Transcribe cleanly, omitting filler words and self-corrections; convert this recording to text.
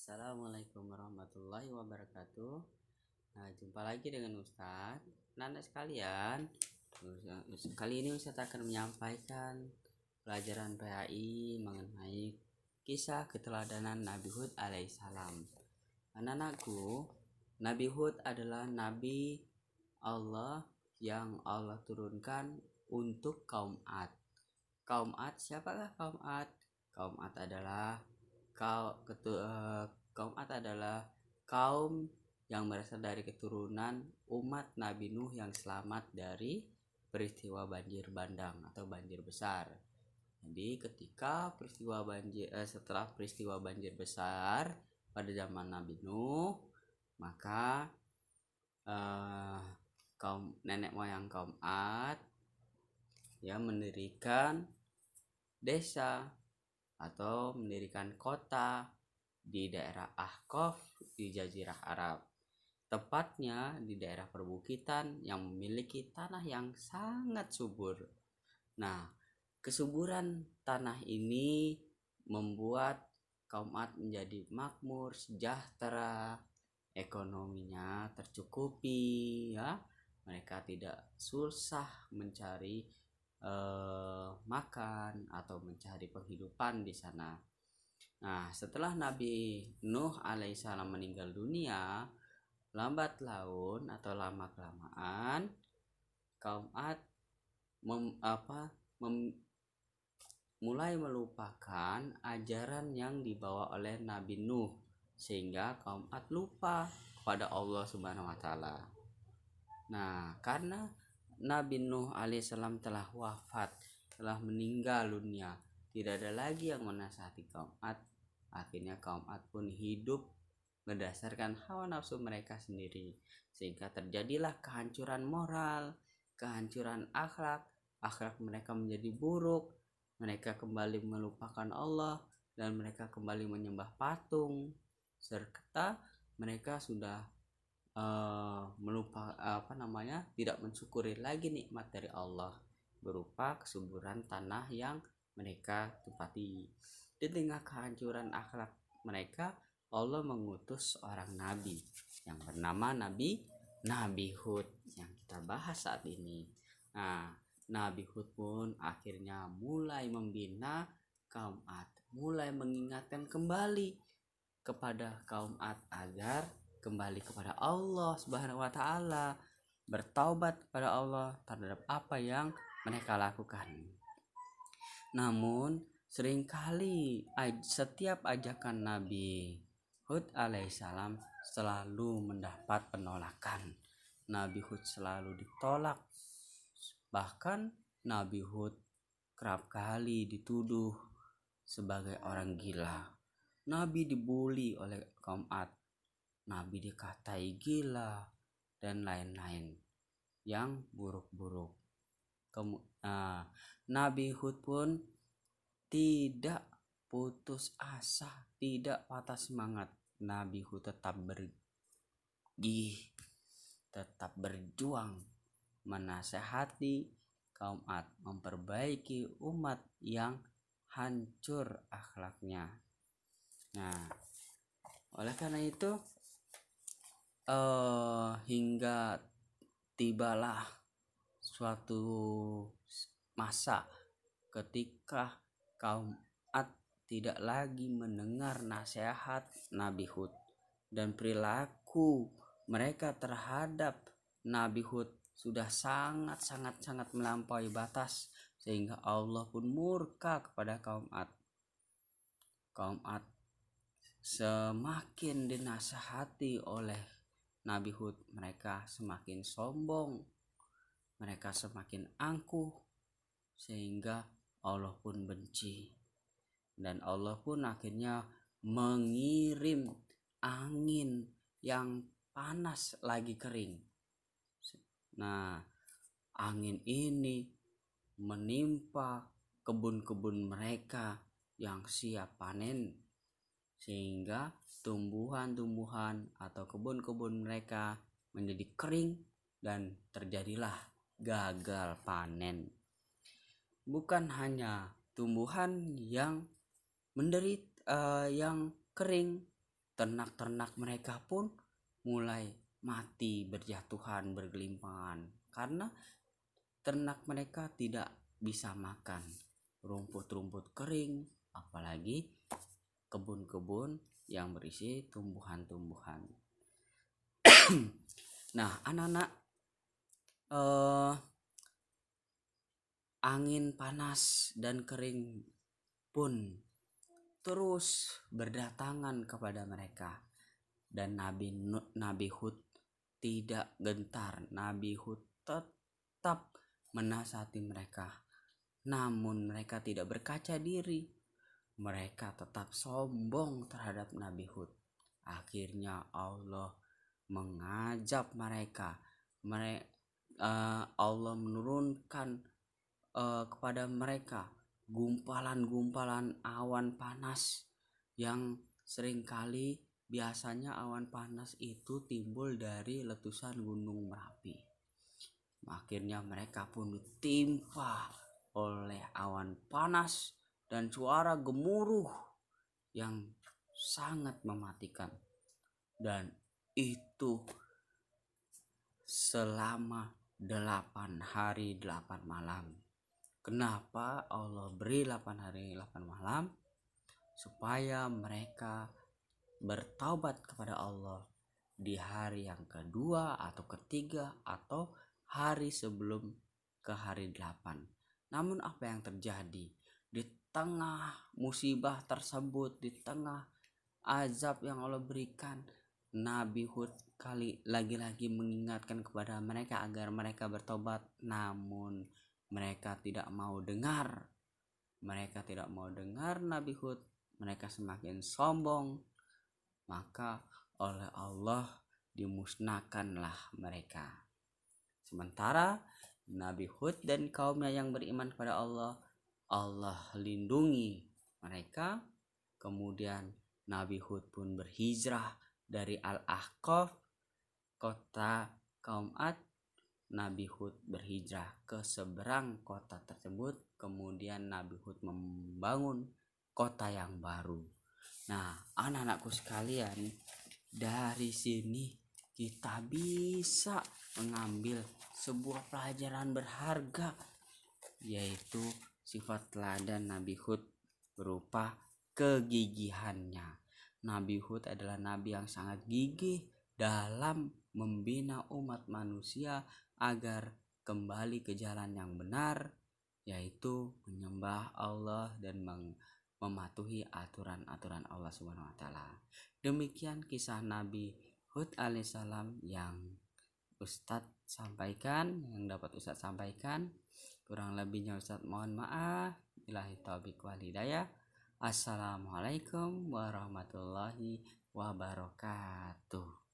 Assalamualaikum warahmatullahi wabarakatuh. Nah, jumpa lagi dengan Ustadz. Nanda sekalian, kali ini Ustadz akan menyampaikan pelajaran PAI mengenai kisah keteladanan Nabi Hud alaihissalam. Anak-anakku, Nabi Hud adalah Nabi Allah yang Allah turunkan untuk kaum Ad. Kaum Ad, siapakah kaum Ad? Kaum Ad adalah kaum Ad adalah kaum yang berasal dari keturunan umat Nabi Nuh yang selamat dari peristiwa banjir bandang atau banjir besar. Jadi setelah peristiwa banjir besar pada zaman Nabi Nuh, maka kaum nenek moyang kaum Ad mendirikan desa atau mendirikan kota di daerah Ahqaf di Jazirah Arab, tepatnya di daerah perbukitan yang memiliki tanah yang sangat subur. Nah, kesuburan tanah ini membuat kaum Ad menjadi makmur, sejahtera, ekonominya tercukupi, ya. Mereka tidak susah mencari makan atau mencari penghidupan di sana. Nah, setelah Nabi Nuh alaihissalam meninggal dunia, lambat laun atau lama kelamaan kaum Ad mulai melupakan ajaran yang dibawa oleh Nabi Nuh, sehingga kaum Ad lupa kepada Allah Subhanahu wa taala. Nah, karena Nabi Nuh alaihissalam telah wafat, telah meninggal dunia, tidak ada lagi yang menasihati kaum Ad. Akhirnya kaum Ad pun hidup berdasarkan hawa nafsu mereka sendiri, sehingga terjadilah kehancuran moral, kehancuran akhlak mereka menjadi buruk, mereka kembali melupakan Allah dan mereka kembali menyembah patung, serta mereka sudah tidak mensyukuri lagi nikmat dari Allah berupa kesuburan tanah yang mereka tempati. Di tengah kehancuran akhlak mereka, Allah mengutus seorang nabi yang bernama Nabi Hud yang kita bahas saat ini. Nah, Nabi Hud pun akhirnya mulai membina kaum Ad, mulai mengingatkan kembali kepada kaum Ad agar kembali kepada Allah Subhanahu wa taala, bertaubat kepada Allah terhadap apa yang mereka lakukan. Namun seringkali setiap ajakan Nabi Hud alaihissalam selalu mendapat penolakan. Nabi Hud selalu ditolak. Bahkan Nabi Hud kerap kali dituduh sebagai orang gila. Nabi dibully oleh kaum Ad. Nabi dikatai gila dan lain-lain yang buruk-buruk. Nabi Hud pun tidak putus asa, tidak patah semangat. Nabi Hud tetap tetap berjuang menasehati kaum Ad, memperbaiki umat yang hancur akhlaknya. Nah, oleh karena itu hingga tibalah suatu masa ketika kaum Ad tidak lagi mendengar nasihat Nabi Hud, dan perilaku mereka terhadap Nabi Hud sudah sangat melampaui batas, sehingga Allah pun murka kepada kaum Ad. Kaum Ad semakin dinasihati oleh Nabi Hud, mereka semakin sombong, mereka semakin angkuh, sehingga Allah pun benci. Dan Allah pun akhirnya mengirim angin yang panas lagi kering. Nah, angin ini menimpa kebun-kebun mereka yang siap panen, sehingga tumbuhan-tumbuhan atau kebun-kebun mereka menjadi kering dan terjadilah gagal panen. Bukan hanya tumbuhan yang menderita, yang kering, ternak-ternak mereka pun mulai mati, berjatuhan, bergelimpangan, karena ternak mereka tidak bisa makan rumput-rumput kering, apalagi kebun-kebun yang berisi tumbuhan-tumbuhan. Nah, anak-anak, angin panas dan kering pun terus berdatangan kepada mereka, dan Nabi Hud tidak gentar. Nabi Hud tetap menasihati mereka, namun mereka tidak berkaca diri. Mereka tetap sombong terhadap Nabi Hud. Akhirnya Allah mengajab mereka. Allah menurunkan kepada mereka gumpalan-gumpalan awan panas, yang seringkali biasanya awan panas itu timbul dari letusan gunung Merapi. Akhirnya mereka pun ditimpa oleh awan panas dan suara gemuruh yang sangat mematikan. Dan itu selama 8 hari 8 malam. Kenapa Allah beri 8 hari 8 malam? Supaya mereka bertaubat kepada Allah di hari yang kedua atau ketiga atau hari sebelum ke hari 8. Namun apa yang terjadi? Di tengah musibah tersebut, di tengah azab yang Allah berikan, Nabi Hud lagi-lagi mengingatkan kepada mereka agar mereka bertobat, namun mereka tidak mau dengar. Mereka tidak mau dengar Nabi Hud, mereka semakin sombong. Maka oleh Allah dimusnahkanlah mereka. Sementara Nabi Hud dan kaumnya yang beriman kepada Allah, Allah lindungi mereka. Kemudian Nabi Hud pun berhijrah dari Al-Ahqaf, kota kaum Ad. Nabi Hud berhijrah ke seberang kota tersebut. Kemudian Nabi Hud membangun kota yang baru. Nah, anak-anakku sekalian, dari sini kita bisa mengambil sebuah pelajaran berharga, yaitu sifat teladan Nabi Hud berupa kegigihannya. Nabi Hud adalah nabi yang sangat gigih dalam membina umat manusia agar kembali ke jalan yang benar, yaitu menyembah Allah dan mematuhi aturan-aturan Allah Subhanahu wa taala. Demikian kisah Nabi Hud alaihissalam yang Ustadz sampaikan, yang dapat Ustadz sampaikan. Kurang lebihnya Ustadz mohon maaf. Billahi taufiq wal hidayah. Assalamualaikum warahmatullahi wabarakatuh.